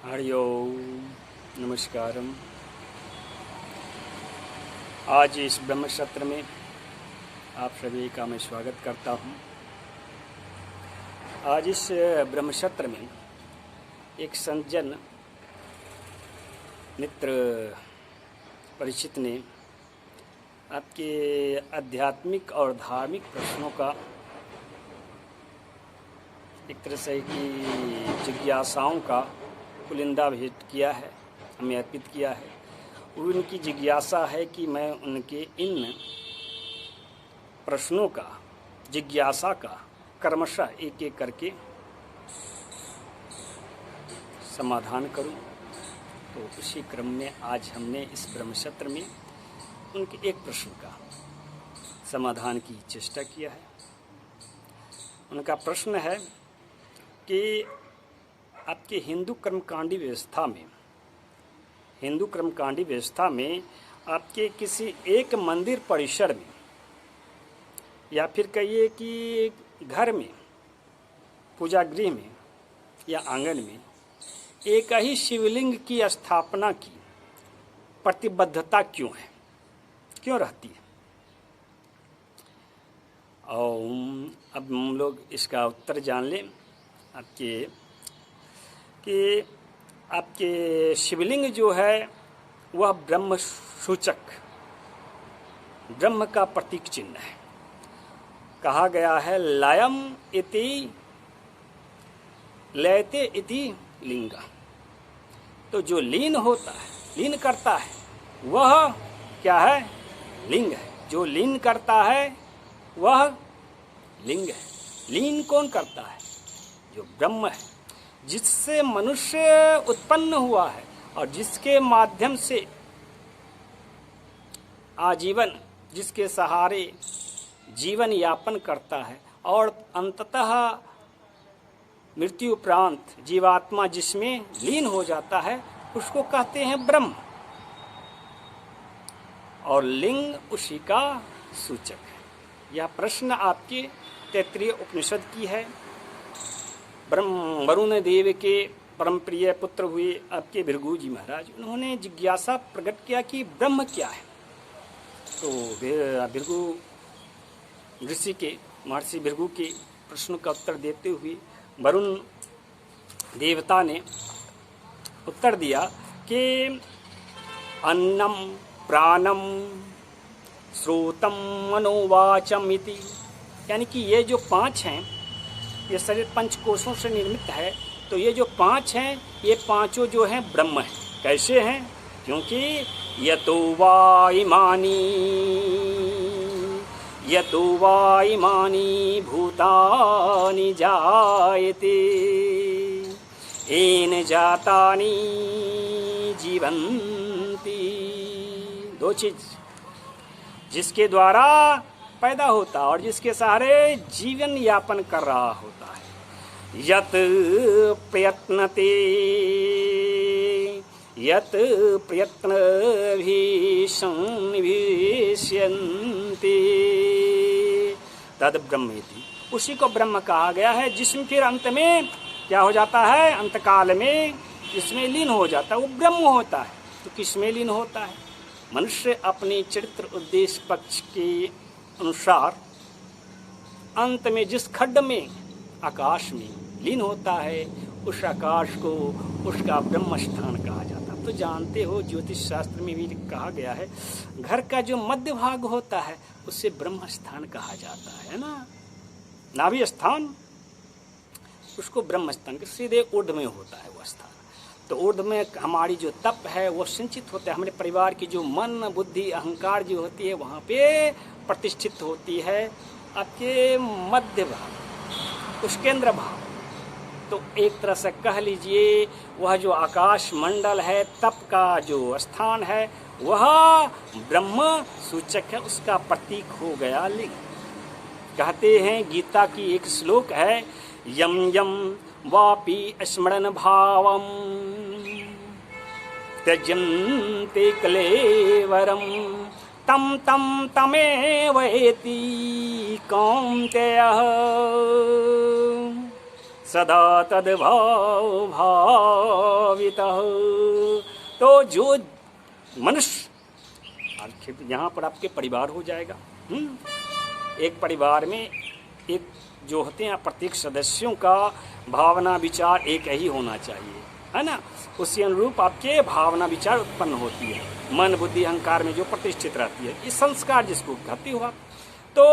हरि ओम नमस्कारम। आज इस ब्रह्म सत्र में आप सभी का मैं स्वागत करता हूँ। आज इस ब्रह्म सत्र में एक संजन मित्र परिचित ने आपके आध्यात्मिक और धार्मिक प्रश्नों का एक तरह से की जिज्ञासाओं का पुलिंदा भेंट किया है, हमें अर्पित किया है। उनकी जिज्ञासा है कि मैं उनके इन प्रश्नों का, जिज्ञासा का क्रमशः एक एक करके समाधान करूं। तो उसी क्रम में आज हमने इस ब्रह्म सत्र में उनके एक प्रश्न का समाधान की चेष्टा किया है। उनका प्रश्न है कि आपके हिंदू कर्मकांडी व्यवस्था में आपके किसी एक मंदिर परिसर में या फिर कहिए कि घर में, पूजा गृह में या आंगन में एक ही शिवलिंग की स्थापना की प्रतिबद्धता क्यों है, क्यों रहती है? और अब हम लोग इसका उत्तर जान लें आपके शिवलिंग जो है वह ब्रह्म सूचक, ब्रह्म का प्रतीक चिन्ह है। कहा गया है लयम इति लयते इति लिंगा। तो जो लीन होता है, लीन करता है, वह क्या है? लिंग है। जो लीन करता है वह लिंग है। लीन कौन करता है? जो ब्रह्म है, जिससे मनुष्य उत्पन्न हुआ है और जिसके माध्यम से आजीवन, जिसके सहारे जीवन यापन करता है और अंततः मृत्यु उपरांत जीवात्मा जिसमें लीन हो जाता है, उसको कहते हैं ब्रह्म। और लिंग उसी का सूचक है। यह प्रश्न आपके तैत्तिरीय उपनिषद की है। वरुण देव के परम प्रिय पुत्र हुए आपके भृगु जी महाराज, उन्होंने जिज्ञासा प्रकट किया कि ब्रह्म क्या है। तो भृगु ऋषि के, महर्षि भृगु के प्रश्न का उत्तर देते हुए वरुण देवता ने उत्तर दिया कि अन्नम प्राणम श्रोतम मनोवाचम इति, यानी कि ये जो पांच हैं, ये शरीर पंच कोशों से निर्मित है। तो ये जो पांच हैं, ये पांचों जो हैं ब्रह्म हैं। कैसे हैं? क्योंकि यतो वा इमानि भूतानि जायते येन जातानि जीवन्ति। दो चीज, जिसके द्वारा पैदा होता और जिसके सहारे जीवन यापन कर रहा होता है। यत प्रयत्न भी संविष्यन्ति तद ब्रह्मेति, उसी को ब्रह्म कहा गया है। जिसमें फिर अंत में क्या हो जाता है? अंतकाल में इसमें लीन हो जाता है, वो ब्रह्म होता है। तो किसमें लीन होता है? मनुष्य अपने चरित्र उद्देश्य पक्ष के अनुसार अंत में जिस खड्ड में, आकाश में लीन होता है, उस आकाश को उसका ब्रह्म स्थान कहा जाता है। तो जानते हो, ज्योतिष शास्त्र में भी कहा गया है, घर का जो मध्य भाग होता है उसे ब्रह्म स्थान कहा जाता है ना। नाभि स्थान, उसको ब्रह्म स्थान के सीधे ऊर्ध्व में होता है वह स्थान। तो ऊर्ध्व में हमारी जो तप है वो संचित होता है। हमारे परिवार की जो मन, बुद्धि, अहंकार जो होती है वहाँ पे प्रतिष्ठित होती है आपके मध्य भाग, उस केंद्र भाग। तो एक तरह से कह लीजिए, वह जो आकाश मंडल है, तप का जो स्थान है, वह ब्रह्म सूचक है, उसका प्रतीक हो गया लिंग। कहते हैं, गीता की एक श्लोक है, यम यम वापि स्मरण भावम त्यजन्ते कलेवरम तम तम तमेवेति कौन्तेय। सदा तद्भाव भावितः। तो जो मनुष्य यहाँ पर आपके परिवार हो जाएगा। एक परिवार में एक जो होते हैं प्रत्येक सदस्यों का भावना विचार एक ही होना चाहिए, है ना। उसी अनुरूप आपके भावना विचार उत्पन्न होती है, मन बुद्धि अहंकार में जो प्रतिष्ठित रहती है, ये संस्कार जिसको कहते हो आप। तो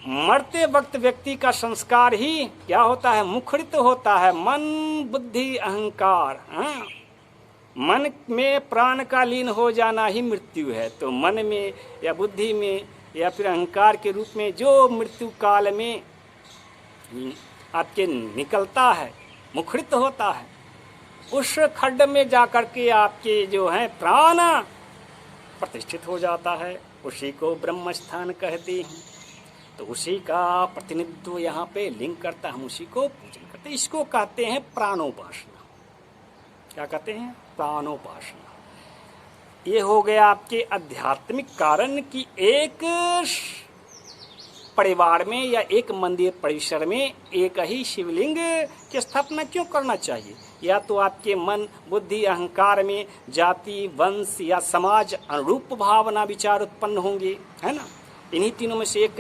मरते वक्त व्यक्ति का संस्कार ही क्या होता है, मुखरित होता है। मन बुद्धि अहंकार, मन में प्राण का लीन हो जाना ही मृत्यु है। तो मन में या बुद्धि में या फिर अहंकार के रूप में जो मृत्यु काल में आपके निकलता है, मुखरित होता है, उस खड्ड में जाकर के आपके जो है प्राण प्रतिष्ठित हो जाता है, उसी को ब्रह्म स्थान कहते हैं। तो उसी का प्रतिनिधित्व यहाँ पे लिंग करता है, हम उसी को पूजन करते हैं। इसको कहते हैं प्राणोपासना। क्या कहते हैं? प्राणोपासना। ये हो गया आपके आध्यात्मिक कारण कि एक परिवार में या एक मंदिर परिसर में एक ही शिवलिंग की स्थापना क्यों करना चाहिए? या तो आपके मन बुद्धि अहंकार में जाति वंश या समाज अनुरूप भावना विचार उत्पन्न होंगे, है ना। इन्हीं तीनों में से एक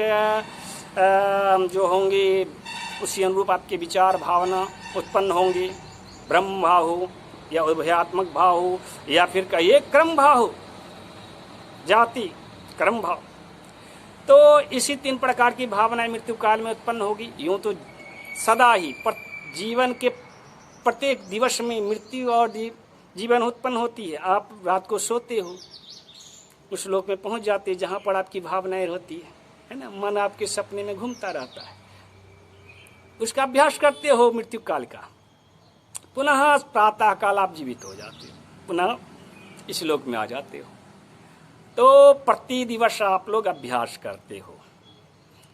जो होंगे उसी अनुरूप आपके विचार भावना उत्पन्न होंगे। ब्रह्म भाव हो या उभयात्मक भाव हो या फिर कहिए क्रम भाव हो, जाति क्रम भाव। तो इसी तीन प्रकार की भावनाएं मृत्यु काल में उत्पन्न होगी। यूं तो सदा ही जीवन के प्रत्येक दिवस में मृत्यु और जीवन उत्पन्न होती है। आप रात को सोते हो, उस लोक में पहुंच जाते हैं जहां पर आपकी भावनाएं रहती है ना। मन आपके सपने में घूमता रहता है, उसका अभ्यास करते हो मृत्यु काल का। पुनः प्रातः काल आप जीवित हो जाते हो, पुनः इस लोक में आ जाते हो। तो प्रति दिवस आप लोग अभ्यास करते हो।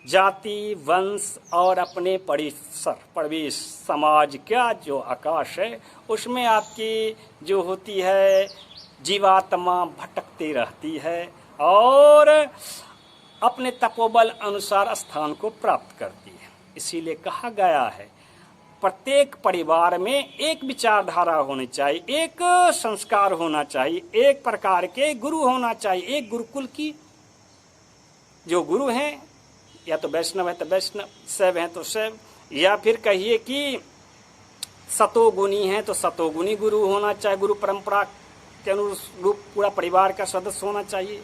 जाति वंश और अपने परिसर परिवेश समाज क्या जो आकाश है उसमें आपकी जो होती है जीवात्मा भटकती रहती है और अपने तपोबल अनुसार स्थान को प्राप्त करती है। इसीलिए कहा गया है प्रत्येक परिवार में एक विचारधारा होनी चाहिए, एक संस्कार होना चाहिए, एक प्रकार के गुरु होना चाहिए। एक गुरुकुल की जो गुरु हैं, या तो वैष्णव है तो वैष्णव, शैव है तो शैव, या फिर कहिए कि सतोगुणी है तो सतोगुणी गुरु होना चाहिए। गुरु परंपरा के अनुरूप पूरा परिवार का सदस्य होना चाहिए।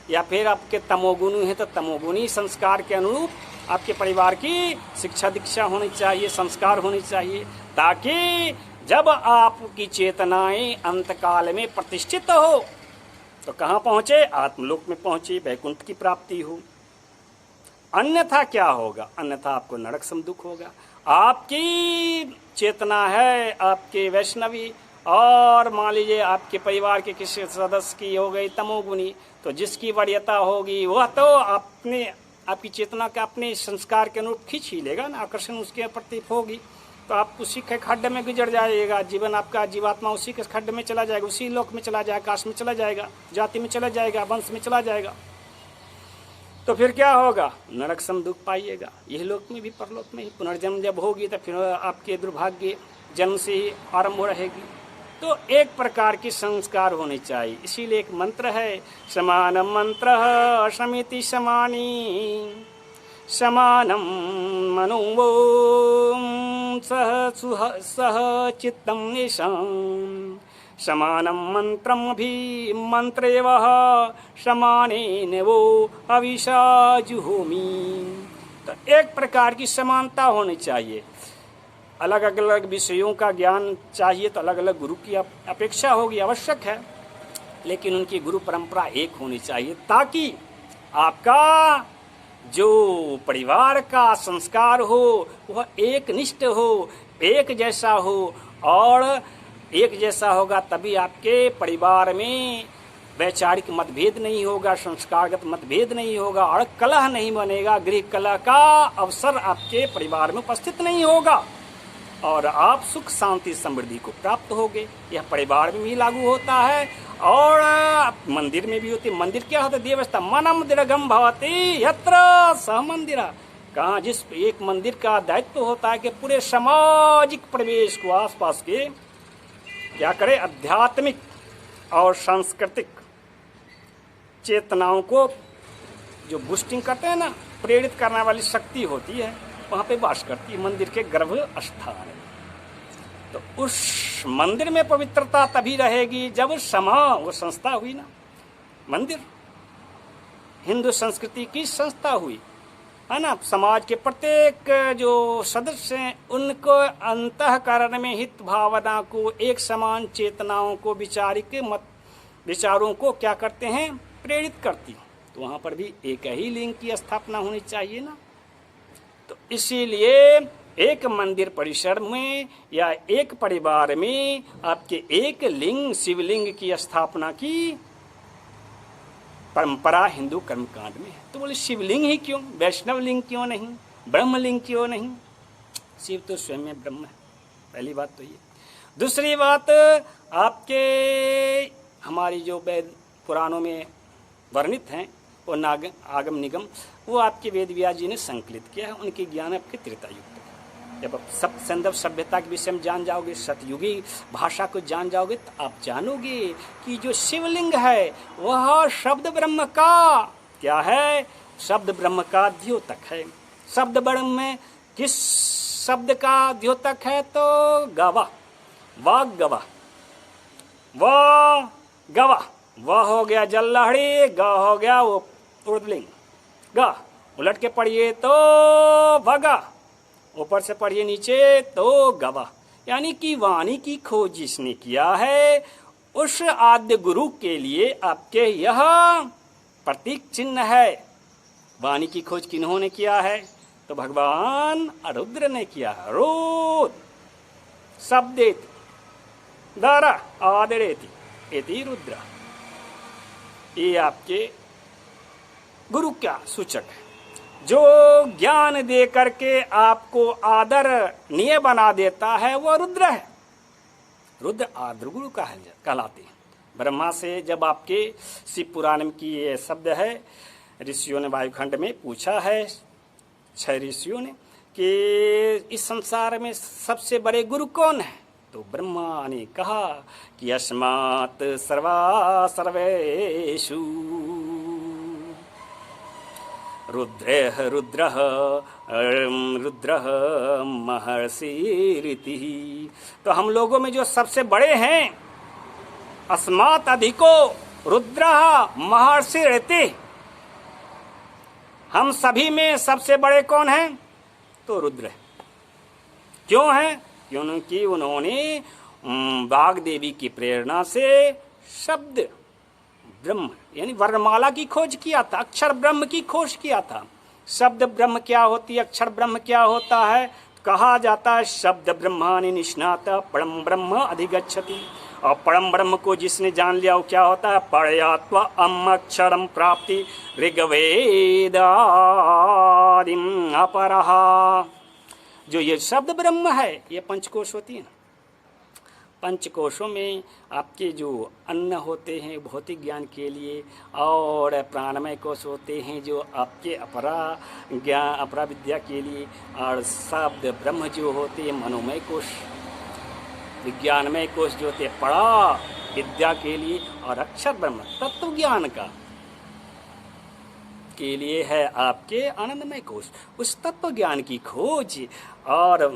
या फिर आपके तमोगुणी है तो तमोगुणी संस्कार के अनुरूप आपके परिवार की शिक्षा दीक्षा होनी चाहिए, संस्कार होनी चाहिए, ताकि जब आपकी चेतनाएं अंतकाल में प्रतिष्ठित हो तो कहाँ पहुँचे? आत्मलोक में पहुँचे, वैकुंठ की प्राप्ति हो। अन्यथा क्या होगा? अन्यथा आपको नरक समदुख होगा। आपकी चेतना है आपके वैष्णवी और मान लीजिए आपके परिवार के किसी सदस्य की हो गई तमोगुनी, तो जिसकी वरीयता होगी वह तो आपकी चेतना के अपने संस्कार के अनुरूप खींच ही लेगा ना, आकर्षण उसके प्रति होगी। तो आप उसी के खड्ड में गुजर जाइएगा, जीवन आपका जीवात्मा उसी के खड्ड में चला जाएगा, उसी लोक में चला जाएगा, आकाश में चला जाएगा, जाति में चला जाएगा, वंश में चला जाएगा। तो फिर क्या होगा? नरक समदुख पाइएगा। यही लोक में भी परलोक में ही पुनर्जन्म जब होगी तो फिर आपके दुर्भाग्य जन्म से ही आरंभ हो रहेगी। तो एक प्रकार की संस्कार होनी चाहिए। इसीलिए एक मंत्र है, समानम मंत्र समिति समानी समानम मनोवो सह चित्तम निशाम समानम मंत्रम भी मंत्रेवः समानेन वो अविशा जुहोमि। तो एक प्रकार की समानता होनी चाहिए। अलग अलग विषयों का ज्ञान चाहिए तो अलग अलग गुरु की अपेक्षा होगी, आवश्यक है, लेकिन उनकी गुरु परंपरा एक होनी चाहिए ताकि आपका जो परिवार का संस्कार हो वह एक निष्ठ हो, एक जैसा हो। और एक जैसा होगा तभी आपके परिवार में वैचारिक मतभेद नहीं होगा, संस्कारगत मतभेद नहीं होगा और कलह नहीं बनेगा, गृह कलह का अवसर आपके परिवार में उपस्थित नहीं होगा और आप सुख शांति समृद्धि को प्राप्त होगे। यह परिवार में भी लागू होता है और मंदिर में भी होती है। मंदिर क्या होता है? देवस्थान मनम दीर्घम भवति यत्र सह मंदिरा। कहाँ जिस एक मंदिर का दायित्व होता है कि पूरे सामाजिक परिवेश को आसपास के क्या करे, आध्यात्मिक और सांस्कृतिक चेतनाओं को जो बूस्टिंग करते हैं ना, प्रेरित करने वाली शक्ति होती है, वहाँ पे वास करती है, मंदिर के गर्भ स्थान है। तो उस मंदिर में पवित्रता तभी रहेगी जब वो संस्था हुई ना, मंदिर हिंदू संस्कृति की संस्था हुई है ना। समाज के प्रत्येक जो सदस्य हैं उनको अंतःकरण में हित भावना को, एक समान चेतनाओं को, विचारों को क्या करते हैं, प्रेरित करती। तो वहाँ पर भी एक ही लिंग की स्थापना होनी चाहिए ना। तो इसीलिए एक मंदिर परिसर में या एक परिवार में आपके एक लिंग, शिवलिंग की स्थापना की परंपरा हिंदू कर्मकांड में है। तो बोले शिवलिंग ही क्यों, वैष्णव लिंग क्यों नहीं, ब्रह्मलिंग क्यों नहीं? शिव तो स्वयं में ब्रह्म है, पहली बात तो ये। दूसरी बात, आपके हमारी जो वेद पुराणों में वर्णित हैं वो आगम निगम, वो आपके वेद व्यास जी ने संकलित किया है। उनके ज्ञान आपके त्रेतायुक्त है। जब आप सब संदर्भ सभ्यता के विषय में जान जाओगे, सतयुगी भाषा को जान जाओगे, तो आप जानोगे कि जो शिवलिंग है वह शब्द ब्रह्म का क्या है, शब्द ब्रह्म का द्योतक है। शब्द ब्रह्म में किस शब्द का द्योतक है? तो गवा, वाग गवा, वाह गवा, वह हो गया जल लहड़ी, ग हो गया वो उर्दलिंग, ग उलट के पढ़िए तो भगा, ऊपर से पढ़िए नीचे तो गवा। यानी कि वाणी की खोज जिसने किया है उस आद्य गुरु के लिए आपके यह प्रतीक चिन्ह है। वाणी की खोज किन्होंने किया है? तो भगवान रुद्र ने किया है। रुद्र शब्देति दारा आदरेति एति रुद्र, ये आपके गुरु का सूचक है, जो ज्ञान दे करके आपको आदरणीय बना देता है, वो रुद्र है। रुद्र आदर गुरु कहलाते हैं। ब्रह्मा से जब आपके शिव पुराण की ये शब्द है, ऋषियों ने वायुखंड में पूछा है, 6 ऋषियों ने, कि इस संसार में सबसे बड़े गुरु कौन है? तो ब्रह्मा ने कहा कि अस्मात् सर्वा सर्वेषु रुद्रः रुद्रः रुद्रः महर्षिरिति। तो हम लोगों में जो सबसे बड़े हैं, अस्मात् अधिको रुद्रः महर्षिरिति, हम सभी में सबसे बड़े कौन हैं? तो रुद्र है। क्यों है? क्योंकि उन्होंने वाग देवी की प्रेरणा से शब्द ब्रह्म यानी वर्णमाला की खोज किया था, अक्षर ब्रह्म की खोज किया था। शब्द ब्रह्म क्या होती है, अक्षर ब्रह्म क्या होता है? कहा जाता है शब्द ब्रह्मानि निष्णात परम ब्रह्म अधिगच्छति। और परम ब्रह्म को जिसने जान लिया वो क्या होता है? परयात्वा अक्षरम प्राप्ति ऋग्वेदादिम अपरहा। जो ये शब्द ब्रह्म है, ये पंचकोश होती है ना, पंचकोशों में आपके जो अन्न होते हैं भौतिक ज्ञान के लिए, और प्राणमय कोश होते हैं जो आपके अपरा विद्या के लिए, और शब्द ब्रह्म जो होते हैं मनोमय कोश, विज्ञानमय कोश जो होते पड़ा विद्या के लिए, और अक्षर ब्रह्म तत्व ज्ञान का के लिए है आपके आनंदमय कोश। उस तत्व ज्ञान की खोज और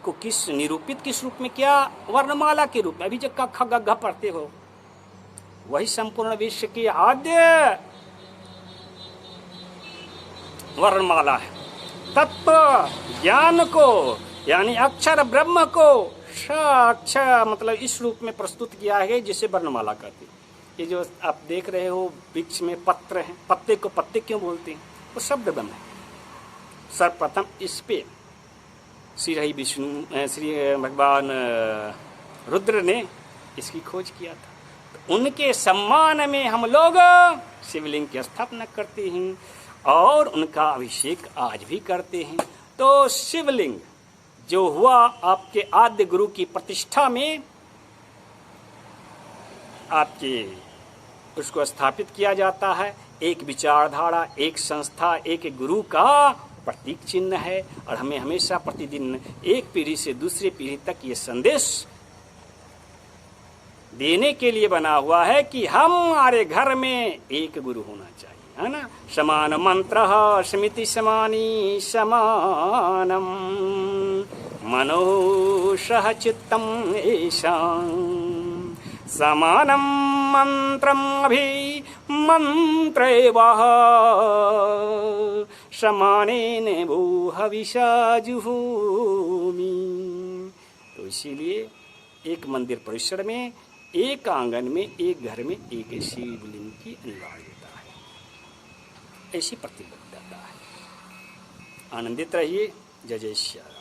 को किस निरूपित किस रूप में? क्या? वर्णमाला के रूप में। अभी जो क ख ग घ पढ़ते हो वही संपूर्ण विश्व की आद्य वर्णमाला है। तत्व ज्ञान को यानी अक्षर ब्रह्म को साक्षात मतलब इस रूप में प्रस्तुत किया है जिसे वर्णमाला कहते हैं। ये जो आप देख रहे हो वृक्ष में पत्र हैं, पत्ते को पत्ते क्यों बोलते हैं? वो शब्द ब्रह्म है। सर्वप्रथम इस पे श्री भगवान रुद्र ने इसकी खोज किया था। तो उनके सम्मान में हम लोग शिवलिंग की स्थापना करते हैं और उनका अभिषेक आज भी करते हैं। तो शिवलिंग जो हुआ आपके आद्य गुरु की प्रतिष्ठा में, आपके उसको स्थापित किया जाता है। एक विचारधारा, एक संस्था, एक गुरु का प्रतीक चिन्ह है। और हमें हमेशा प्रतिदिन एक पीढ़ी से दूसरी पीढ़ी तक ये संदेश देने के लिए बना हुआ है कि हमारे घर में एक गुरु होना चाहिए, है ना। समान मंत्र स्मृति समानी समानम मनोषः चित्तम ऐशां समानं मंत्रम अभि मंत्रेवः समानेन वो हविषा जुहोमि। तो इसीलिए एक मंदिर परिसर में, एक आंगन में, एक घर में एक शिवलिंग की अनिवार्यता है, ऐसी प्रतिबद्धता है। आनंदित रहिए। जय जय श्री राम।